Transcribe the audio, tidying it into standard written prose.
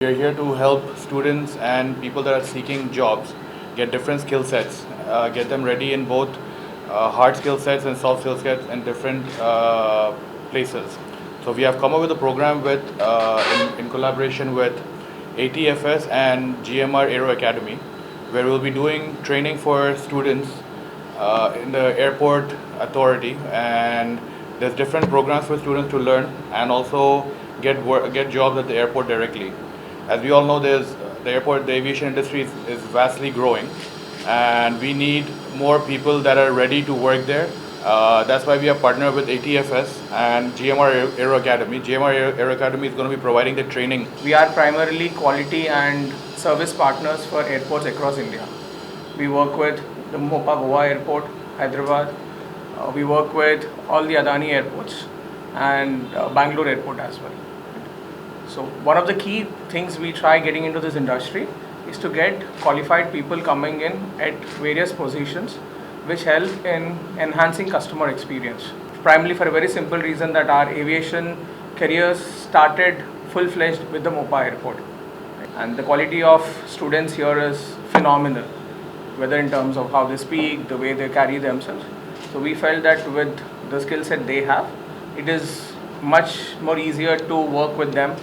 We are here to help students and people that are seeking jobs get different skill sets, get them ready in both hard skill sets and soft skill sets in different places. So we have come up with a program with in collaboration with ATFS and GMR Aero Academy, where we'll be doing training for students in the airport authority, and there's different programs for students to learn and also get jobs at the airport directly. As we all know, the aviation industry is vastly growing, and we need more people that are ready to work there. That's why we have partnered with ATFS and GMR Aero Academy. GMR Aero Academy is going to be providing the training. We are primarily quality and service partners for airports across India. We work with the Mopa Goa Airport, Hyderabad. We work with all the Adani airports and Bangalore Airport as well. So one of the key things we try getting into this industry is to get qualified people coming in at various positions which help in enhancing customer experience. Primarily for a very simple reason that our aviation careers started full-fledged with the Mopa Airport. And the quality of students here is phenomenal, whether in terms of how they speak, the way they carry themselves. So we felt that with the skill set they have, it is much more easier to work with them